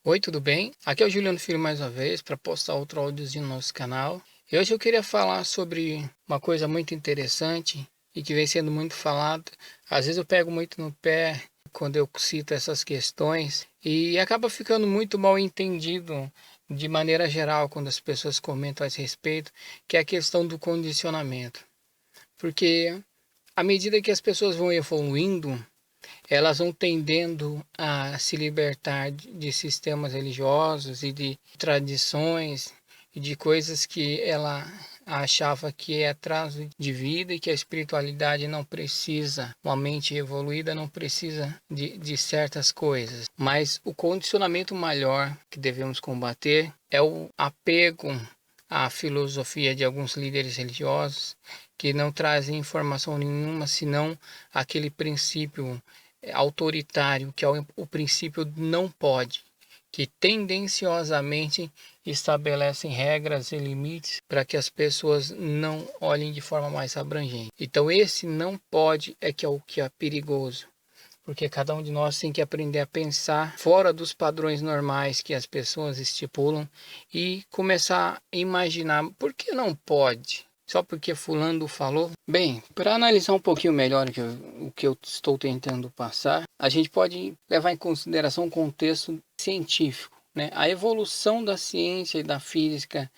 Oi, tudo bem? Aqui é o Juliano Filho mais uma vez para postar outro áudiozinho no nosso canal. E hoje eu queria falar sobre uma coisa muito interessante e que vem sendo muito falada. Às vezes eu pego muito no pé quando eu cito essas questões e acaba ficando muito mal entendido de maneira geral quando as pessoas comentam a esse respeito, que é a questão do condicionamento. Porque à medida que as pessoas vão evoluindo, elas vão tendendo a se libertar de sistemas religiosos e de tradições e de coisas que ela achava que é atraso de vida e que a espiritualidade não precisa, uma mente evoluída não precisa de certas coisas. Mas o condicionamento maior que devemos combater é o apego à filosofia de alguns líderes religiosos que não trazem informação nenhuma senão aquele princípio autoritário, que é o princípio não pode, que tendenciosamente estabelecem regras e limites para que as pessoas não olhem de forma mais abrangente. Então esse não pode é que é o que é perigoso, porque cada um de nós tem que aprender a pensar fora dos padrões normais que as pessoas estipulam e começar a imaginar por que não pode. Só porque fulano falou? Bem, para analisar um pouquinho melhor o que eu estou tentando passar, a gente pode levar em consideração o contexto científico, né? A evolução da ciência e da física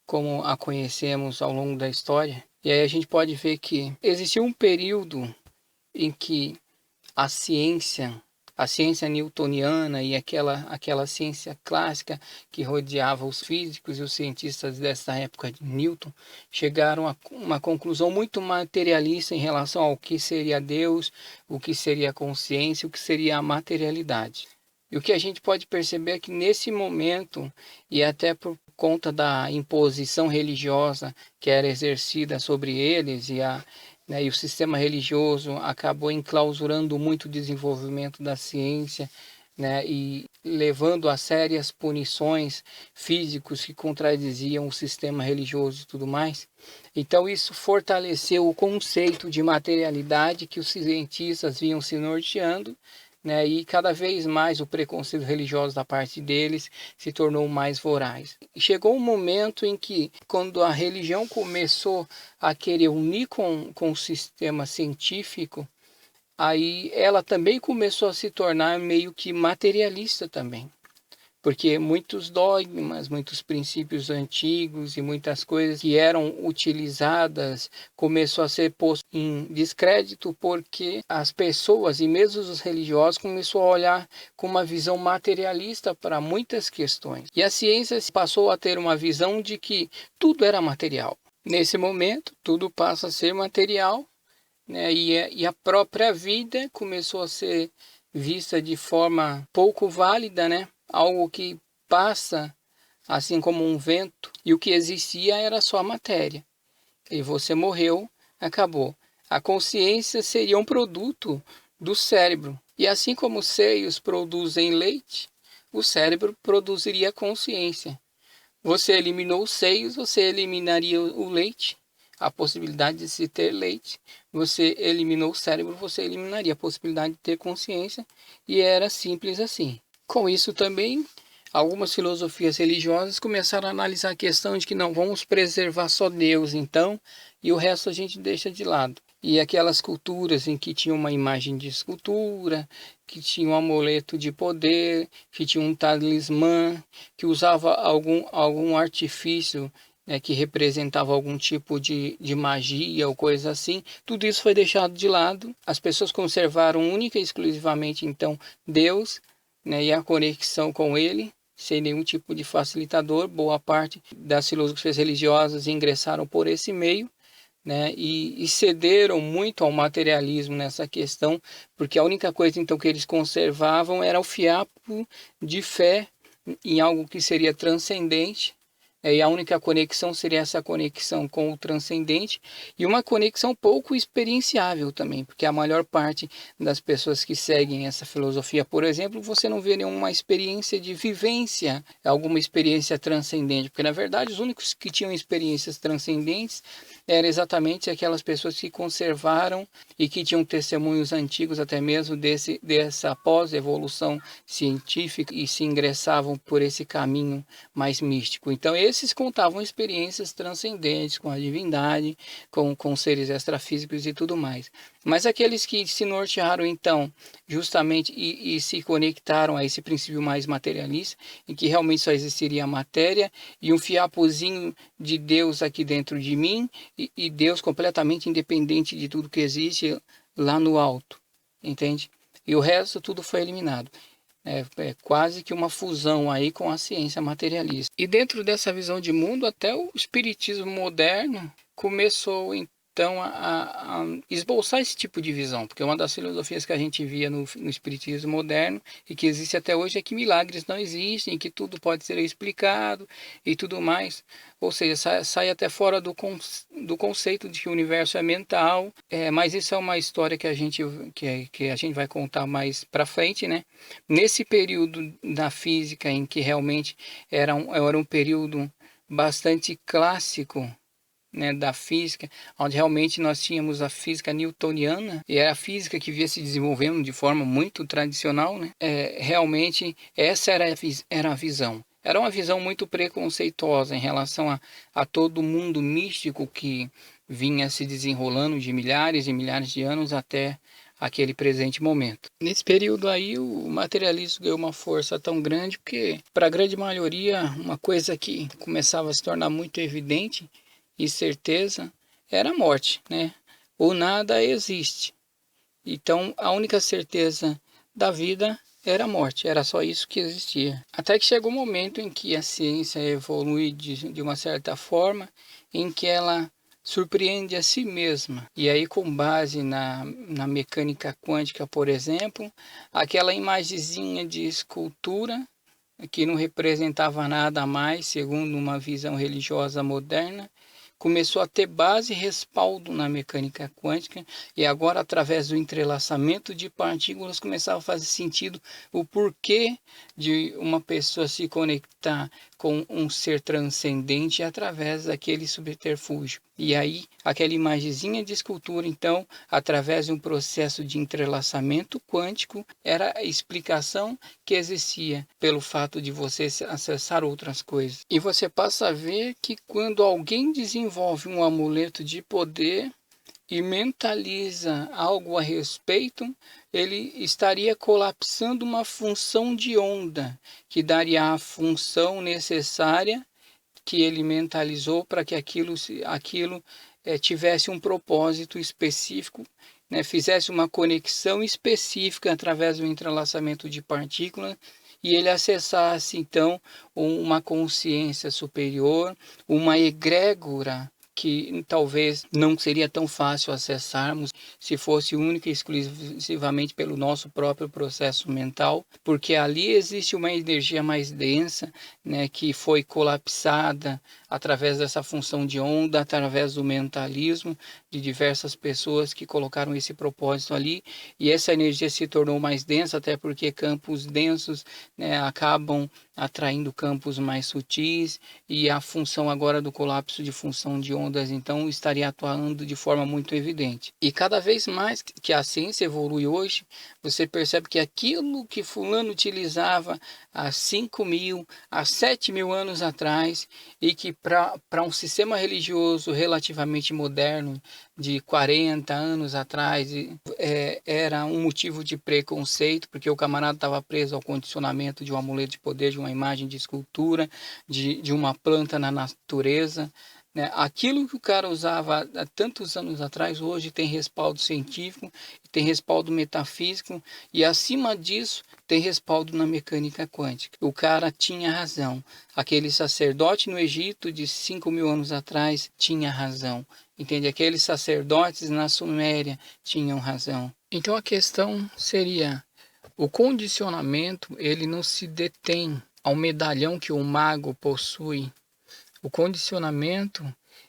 como a conhecemos ao longo da história. E aí a gente pode ver que existiu um período em que a ciência newtoniana e aquela ciência clássica que rodeava os físicos e os cientistas dessa época de Newton, chegaram a uma conclusão muito materialista em relação ao que seria Deus, o que seria a consciência, o que seria a materialidade. E o que a gente pode perceber é que nesse momento, e até por conta da imposição religiosa que era exercida sobre eles e o sistema religioso acabou enclausurando muito o desenvolvimento da ciência, né, e levando a sérias punições físicos que contradiziam o sistema religioso e tudo mais. Então isso fortaleceu o conceito de materialidade que os cientistas vinham se norteando, né, e cada vez mais o preconceito religioso da parte deles se tornou mais voraz. E chegou um momento em que, quando a religião começou a querer unir com o sistema científico, aí ela também começou a se tornar meio que materialista também. Porque muitos dogmas, muitos princípios antigos e muitas coisas que eram utilizadas começou a ser posto em descrédito porque as pessoas e mesmo os religiosos começou a olhar com uma visão materialista para muitas questões. E a ciência passou a ter uma visão de que tudo era material. Nesse momento, tudo passa a ser material, né? E a própria vida começou a ser vista de forma pouco válida, né? Algo que passa assim como um vento, e o que existia era só a matéria. E você morreu, acabou. A consciência seria um produto do cérebro. E assim como os seios produzem leite, o cérebro produziria consciência. Você eliminou os seios, você eliminaria o leite, a possibilidade de se ter leite. Você eliminou o cérebro, você eliminaria a possibilidade de ter consciência, e era simples assim. Com isso também, algumas filosofias religiosas começaram a analisar a questão de que não, vamos preservar só Deus então, e o resto a gente deixa de lado. E aquelas culturas em que tinha uma imagem de escultura, que tinha um amuleto de poder, que tinha um talismã, que usava algum artifício, né, que representava algum tipo de magia ou coisa assim, tudo isso foi deixado de lado. As pessoas conservaram única e exclusivamente então Deus, né, e a conexão com ele, sem nenhum tipo de facilitador. Boa parte das filosofias religiosas ingressaram por esse meio, né, e cederam muito ao materialismo nessa questão, porque a única coisa então que eles conservavam era o fiapo de fé em algo que seria transcendente, E a única conexão seria essa conexão com o transcendente e uma conexão pouco experienciável também, porque a maior parte das pessoas que seguem essa filosofia, por exemplo, você não vê nenhuma experiência de vivência, alguma experiência transcendente, porque na verdade os únicos que tinham experiências transcendentes eram exatamente aquelas pessoas que conservaram e que tinham testemunhos antigos até mesmo dessa pós-evolução científica e se ingressavam por esse caminho mais místico. Então, esses contavam experiências transcendentes com a divindade, com seres extrafísicos e tudo mais. Mas aqueles que se nortearam, então, justamente e se conectaram a esse princípio mais materialista, em que realmente só existiria a matéria e um fiapozinho de Deus aqui dentro de mim, e Deus completamente independente de tudo que existe lá no alto, entende? E o resto tudo foi eliminado. É quase que uma fusão aí com a ciência materialista. E dentro dessa visão de mundo, até o espiritismo moderno começou então a esboçar esse tipo de visão, porque uma das filosofias que a gente via no espiritismo moderno e que existe até hoje é que milagres não existem, que tudo pode ser explicado e tudo mais. Ou seja, sai até fora do conceito de que o universo é mental, mas isso é uma história que a gente vai contar mais para frente, né? Nesse período da física em que realmente era um período bastante clássico, né, da física, onde realmente nós tínhamos a física newtoniana, e era a física que via se desenvolvendo de forma muito tradicional, né? Realmente essa era a visão. Era uma visão muito preconceituosa em relação a todo o mundo místico que vinha se desenrolando de milhares e milhares de anos até aquele presente momento. Nesse período aí, o materialismo ganhou uma força tão grande porque, para a grande maioria, uma coisa que começava a se tornar muito evidente e certeza era a morte, né? O nada existe. Então, a única certeza da vida era a morte, era só isso que existia. Até que chegou um momento em que a ciência evolui de uma certa forma, em que ela surpreende a si mesma. E aí, com base na mecânica quântica, por exemplo, aquela imagenzinha de escultura que não representava nada a mais, segundo uma visão religiosa moderna, começou a ter base e respaldo na mecânica quântica, e agora, através do entrelaçamento de partículas, começava a fazer sentido o porquê de uma pessoa se conectar com um ser transcendente através daquele subterfúgio. E aí, aquela imagenzinha de escultura, então, através de um processo de entrelaçamento quântico, era a explicação que existia pelo fato de você acessar outras coisas. E você passa a ver que quando alguém desenvolve um amuleto de poder e mentaliza algo a respeito, ele estaria colapsando uma função de onda, que daria a função necessária que ele mentalizou para que aquilo tivesse um propósito específico, né, fizesse uma conexão específica através do entrelaçamento de partículas, e ele acessasse então uma consciência superior, uma egrégora que talvez não seria tão fácil acessarmos se fosse única e exclusivamente pelo nosso próprio processo mental, porque ali existe uma energia mais densa, né, que foi colapsada através dessa função de onda, através do mentalismo de diversas pessoas que colocaram esse propósito ali, e essa energia se tornou mais densa, até porque campos densos, né, acabam atraindo campos mais sutis, e a função agora do colapso de função de ondas, então, estaria atuando de forma muito evidente. E cada vez mais que a ciência evolui hoje, você percebe que aquilo que fulano utilizava há 5.000, há 7.000 anos atrás, e que para um sistema religioso relativamente moderno, de 40 anos atrás, era um motivo de preconceito, porque o camarada estava preso ao condicionamento de um amuleto de poder, de uma imagem de escultura, de uma planta na natureza, né? Aquilo que o cara usava há tantos anos atrás, hoje tem respaldo científico, tem respaldo metafísico, e acima disso tem respaldo na mecânica quântica. O cara tinha razão. Aquele sacerdote no Egito de 5.000 anos atrás tinha razão. Entende? Aqueles sacerdotes na Suméria tinham razão. Então a questão seria: o condicionamento, ele não se detém ao medalhão que o mago possui, O condicionamento,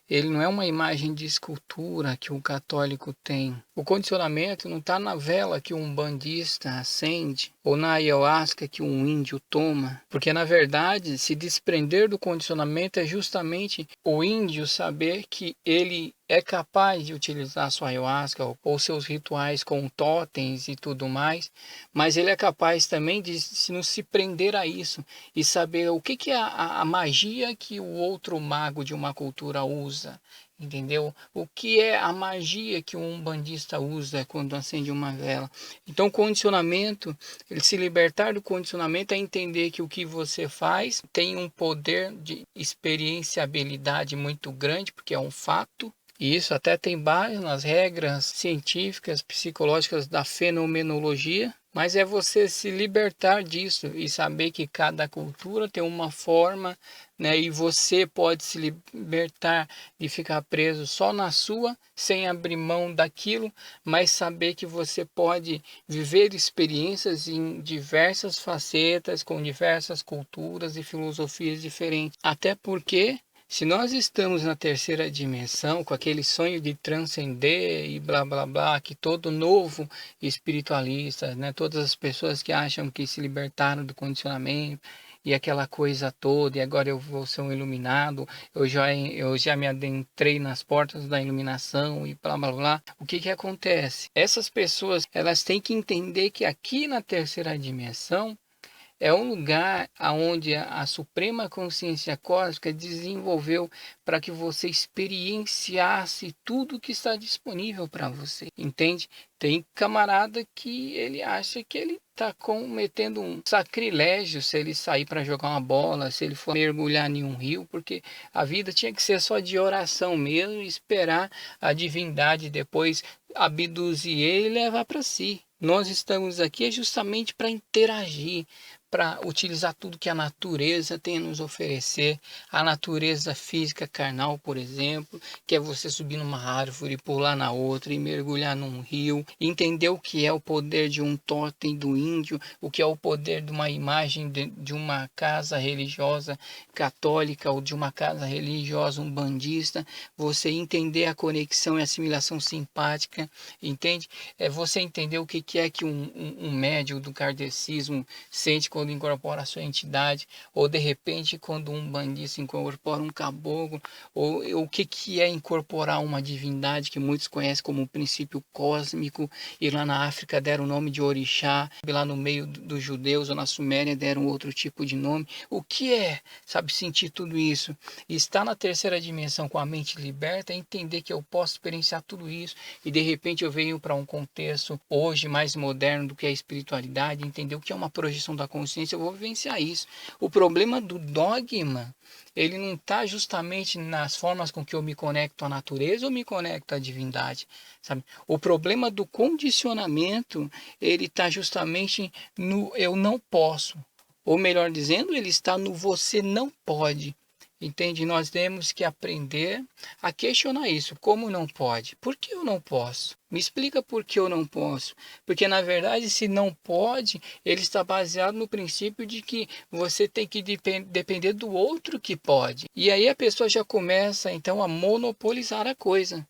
ele não é uma imagem de escultura que o católico tem. O condicionamento não está na vela que um umbandista acende ou na ayahuasca que um índio toma. Porque, na verdade, se desprender do condicionamento é justamente o índio saber que ele é capaz de utilizar sua ayahuasca ou seus rituais com totens e tudo mais, mas ele é capaz também de não se prender a isso e saber o que é a magia que o outro mago de uma cultura usa, entendeu? O que é a magia que um umbandista usa quando acende uma vela. Então, o condicionamento, ele se libertar do condicionamento é entender que o que você faz tem um poder de experienciabilidade muito grande, porque é um fato. E isso até tem base nas regras científicas, psicológicas da fenomenologia, mas é você se libertar disso e saber que cada cultura tem uma forma, né? E você pode se libertar de ficar preso só na sua, sem abrir mão daquilo, mas saber que você pode viver experiências em diversas facetas, com diversas culturas e filosofias diferentes. Até porque se nós estamos na terceira dimensão, com aquele sonho de transcender e blá blá blá, que todo novo espiritualista, né, todas as pessoas que acham que se libertaram do condicionamento e aquela coisa toda, e agora eu vou ser um iluminado, eu já me adentrei nas portas da iluminação e blá blá blá. O que que acontece? Essas pessoas, elas têm que entender que aqui na terceira dimensão, é um lugar onde a Suprema Consciência Cósmica desenvolveu para que você experienciasse tudo que está disponível para você, entende? Tem camarada que ele acha que ele está cometendo um sacrilégio se ele sair para jogar uma bola, se ele for mergulhar em um rio, porque a vida tinha que ser só de oração mesmo e esperar a divindade depois abduzir ele e levar para si. Nós estamos aqui justamente para interagir, para utilizar tudo que a natureza tem a nos oferecer, a natureza física carnal, por exemplo, que é você subir numa árvore, pular na outra e mergulhar num rio, entender o que é o poder de um totem do índio, o que é o poder de uma imagem de uma casa religiosa católica ou de uma casa religiosa umbandista, você entender a conexão e assimilação simpática, entende? É você entender o que é que um médium do kardecismo sente quando incorpora a sua entidade, ou de repente quando um bandista incorpora um caboclo, ou o que é incorporar uma divindade que muitos conhecem como o princípio cósmico, e lá na África deram o nome de orixá, lá no meio dos judeus ou na Suméria deram outro tipo de nome. O que é, sabe, sentir tudo isso? E estar na terceira dimensão com a mente liberta é entender que eu posso experienciar tudo isso, e de repente eu venho para um contexto hoje mais moderno do que a espiritualidade, entender o que é uma projeção da consciência, eu vou vivenciar isso. O problema do dogma, ele não está justamente nas formas com que eu me conecto à natureza ou me conecto à divindade, sabe? O problema do condicionamento, ele está justamente no eu não posso. Ou melhor dizendo, ele está no você não pode. Entende? Nós temos que aprender a questionar isso. Como não pode? Por que eu não posso? Me explica por que eu não posso. Porque, na verdade, se não pode, ele está baseado no princípio de que você tem que depender do outro que pode. E aí a pessoa já começa, então, a monopolizar a coisa.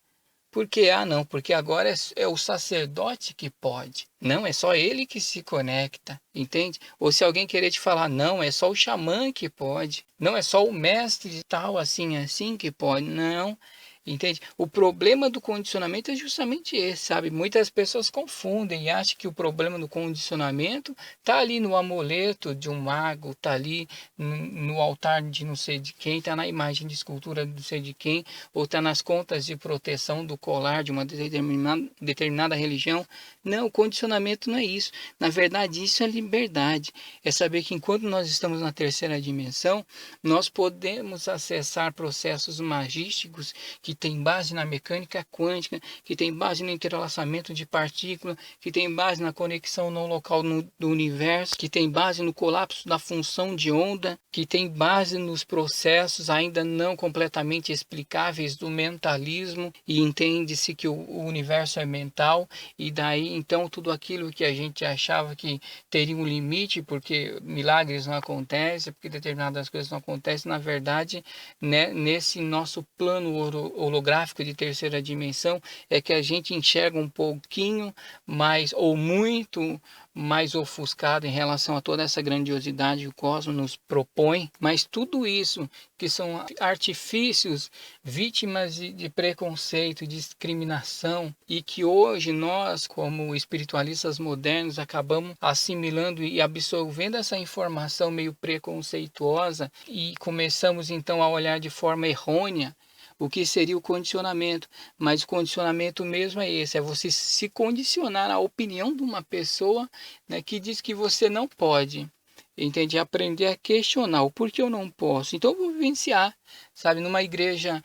Porque, não, porque agora é o sacerdote que pode. Não, é só ele que se conecta, entende? Ou se alguém querer te falar, não, é só o xamã que pode. Não, é só o mestre tal, assim que pode. Não, entende? O problema do condicionamento é justamente esse, sabe? Muitas pessoas confundem e acham que o problema do condicionamento está ali no amuleto de um mago, está ali no altar de não sei de quem, está na imagem de escultura de não sei de quem, ou está nas contas de proteção do colar de uma determinada religião. Não, o condicionamento não é isso. Na verdade, isso é liberdade. É saber que enquanto nós estamos na terceira dimensão, nós podemos acessar processos magísticos que tem base na mecânica quântica, que tem base no entrelaçamento de partículas, que tem base na conexão não local do universo, que tem base no colapso da função de onda, que tem base nos processos ainda não completamente explicáveis do mentalismo, e entende-se que o universo é mental, e daí então tudo aquilo que a gente achava que teria um limite, porque milagres não acontecem, porque determinadas coisas não acontecem, na verdade, né, nesse nosso plano holográfico de terceira dimensão, é que a gente enxerga um pouquinho mais, ou muito mais ofuscado em relação a toda essa grandiosidade que o cosmos nos propõe, mas tudo isso que são artifícios, vítimas de preconceito, discriminação, e que hoje nós, como espiritualistas modernos, acabamos assimilando e absorvendo essa informação meio preconceituosa e começamos então a olhar de forma errônea o que seria o condicionamento. Mas o condicionamento mesmo é esse, é você se condicionar à opinião de uma pessoa, né, que diz que você não pode. Entende? Aprender a questionar o porquê eu não posso. Então eu vou vivenciar, sabe? Numa igreja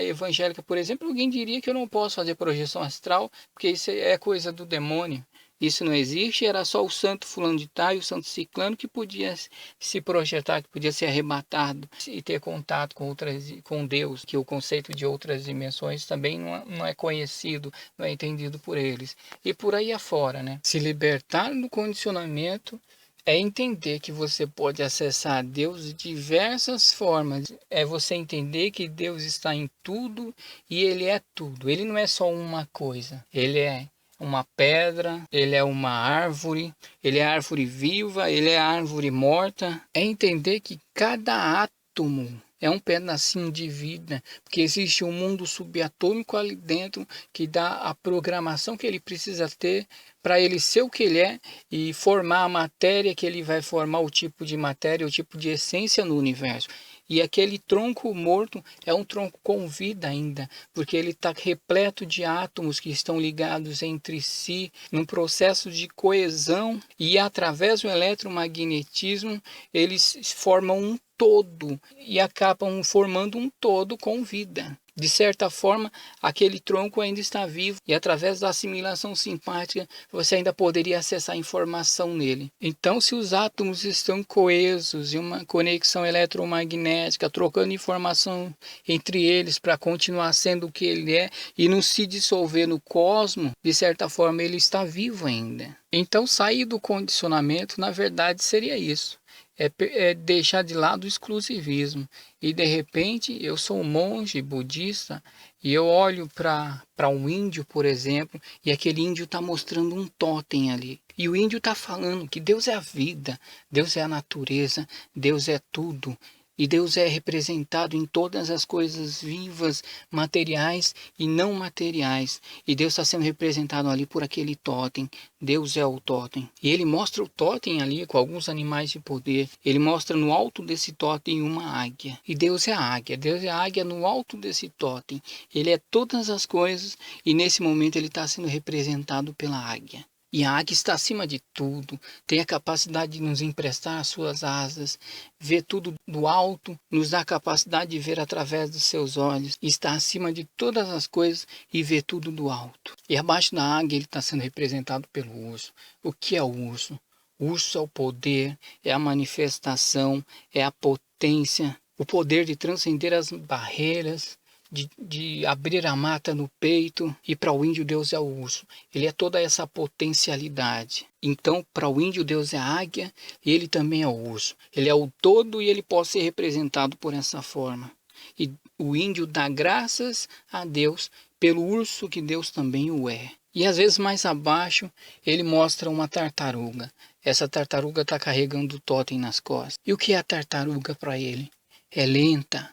evangélica, por exemplo, alguém diria que eu não posso fazer projeção astral, porque isso é coisa do demônio. Isso não existe, era só o santo fulano de tal e o santo ciclano que podia se projetar, que podia ser arrebatado e ter contato com Deus, que o conceito de outras dimensões também não é conhecido, não é entendido por eles. E por aí afora, né? Se libertar do condicionamento é entender que você pode acessar Deus de diversas formas. É você entender que Deus está em tudo e Ele é tudo. Ele não é só uma coisa. Ele é uma pedra, ele é uma árvore, ele é árvore viva, ele é árvore morta. É entender que cada átomo é um pedacinho de vida, porque existe um mundo subatômico ali dentro que dá a programação que ele precisa ter para ele ser o que ele é e formar a matéria que ele vai formar, o tipo de matéria, o tipo de essência no universo. E aquele tronco morto é um tronco com vida ainda, porque ele está repleto de átomos que estão ligados entre si num processo de coesão, e através do eletromagnetismo eles formam um todo e acabam formando um todo com vida. De certa forma, aquele tronco ainda está vivo e através da assimilação simpática você ainda poderia acessar informação nele. Então, se os átomos estão coesos em uma conexão eletromagnética, trocando informação entre eles para continuar sendo o que ele é e não se dissolver no cosmos, de certa forma ele está vivo ainda. Então, sair do condicionamento, na verdade, seria isso. É deixar de lado o exclusivismo. E de repente eu sou um monge budista e eu olho para um índio, por exemplo, e aquele índio está mostrando um totem ali. E o índio está falando que Deus é a vida, Deus é a natureza, Deus é tudo. E Deus é representado em todas as coisas vivas, materiais e não materiais. E Deus está sendo representado ali por aquele totem. Deus é o totem. E ele mostra o totem ali com alguns animais de poder. Ele mostra no alto desse totem uma águia. E Deus é a águia. Deus é a águia no alto desse totem. Ele é todas as coisas e nesse momento ele está sendo representado pela águia. E a águia está acima de tudo, tem a capacidade de nos emprestar as suas asas, vê tudo do alto, nos dá a capacidade de ver através dos seus olhos, está acima de todas as coisas e vê tudo do alto. E abaixo da águia ele está sendo representado pelo urso. O que é o urso? O urso é o poder, é a manifestação, é a potência, o poder de transcender as barreiras, de abrir a mata no peito. E para o índio Deus é o urso, ele é toda essa potencialidade. Então para o índio Deus é a águia e ele também é o urso, ele é o todo e ele pode ser representado por essa forma. E o índio dá graças a Deus pelo urso que Deus também o é. E às vezes mais abaixo ele mostra uma tartaruga. Essa tartaruga está carregando o totem nas costas. E o que é a tartaruga para ele? É lenta,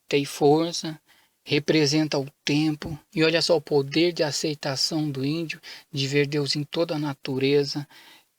tem força, representa o tempo. E olha só o poder de aceitação do índio, de ver Deus em toda a natureza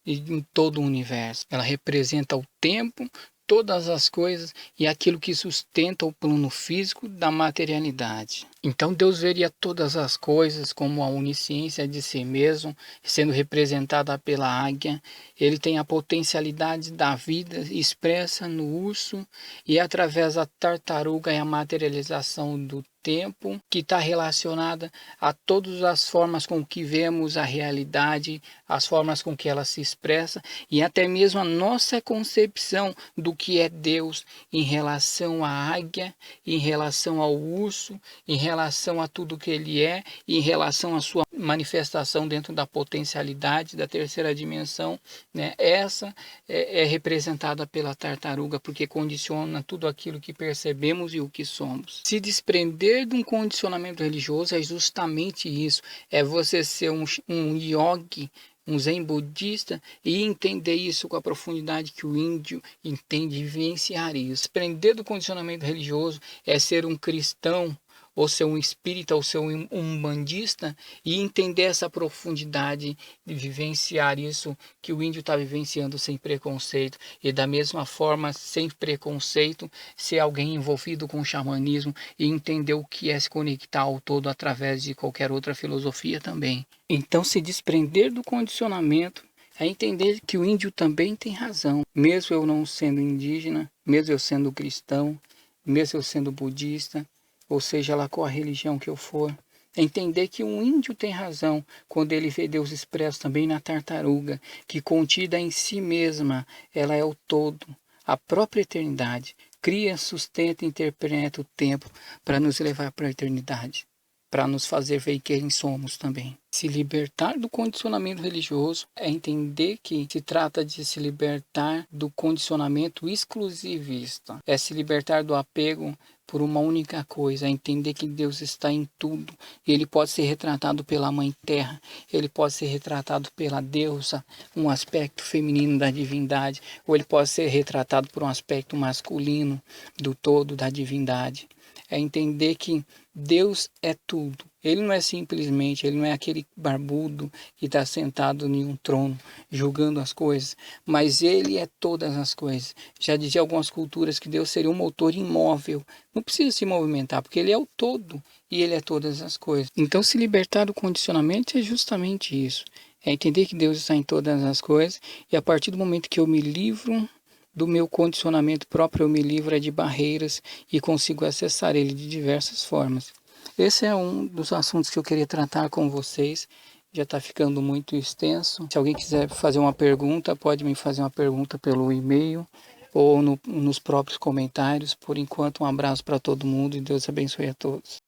e em todo o universo. Ela representa o tempo, todas as coisas e aquilo que sustenta o plano físico da materialidade. Então Deus veria todas as coisas como a onisciência de si mesmo, sendo representada pela águia. Ele tem a potencialidade da vida expressa no urso, e através da tartaruga é a materialização do tempo, que está relacionada a todas as formas com que vemos a realidade, as formas com que ela se expressa, e até mesmo a nossa concepção do que é Deus em relação à águia, em relação ao urso, em relação a tudo que ele é, em relação à sua manifestação dentro da potencialidade da terceira dimensão, né? Essa é representada pela tartaruga, porque condiciona tudo aquilo que percebemos e o que somos. Se desprender de um condicionamento religioso é justamente isso, é você ser um yogi, um zen budista, e entender isso com a profundidade que o índio entende e vivenciar isso. Desprender do condicionamento religioso é ser um cristão, ou ser um espírita, ou ser um umbandista, e entender essa profundidade de vivenciar isso que o índio está vivenciando sem preconceito, e da mesma forma, sem preconceito, ser alguém envolvido com o xamanismo e entender o que é se conectar ao todo através de qualquer outra filosofia também. Então, se desprender do condicionamento é entender que o índio também tem razão, mesmo eu não sendo indígena, mesmo eu sendo cristão, mesmo eu sendo budista, ou seja lá qual a religião que eu for. É entender que um índio tem razão quando ele vê Deus expresso também na tartaruga, que contida em si mesma, ela é o todo, a própria eternidade. Cria, sustenta e interpreta o tempo para nos levar para a eternidade, para nos fazer ver quem somos também. Se libertar do condicionamento religioso é entender que se trata de se libertar do condicionamento exclusivista, é se libertar do apego por uma única coisa, é entender que Deus está em tudo, e ele pode ser retratado pela Mãe Terra, ele pode ser retratado pela deusa, um aspecto feminino da divindade, ou ele pode ser retratado por um aspecto masculino do todo da divindade. É entender que Deus é tudo. Ele não é simplesmente, ele não é aquele barbudo que está sentado em um trono julgando as coisas, mas ele é todas as coisas. Já dizia algumas culturas que Deus seria um motor imóvel, não precisa se movimentar, porque ele é o todo e ele é todas as coisas. Então, se libertar do condicionamento é justamente isso, é entender que Deus está em todas as coisas, e a partir do momento que eu me livro do meu condicionamento próprio, eu me livro de barreiras e consigo acessar ele de diversas formas. Esse é um dos assuntos que eu queria tratar com vocês. Já está ficando muito extenso. Se alguém quiser fazer uma pergunta, pode me fazer uma pergunta pelo e-mail ou nos próprios comentários. Por enquanto, um abraço para todo mundo e Deus abençoe a todos.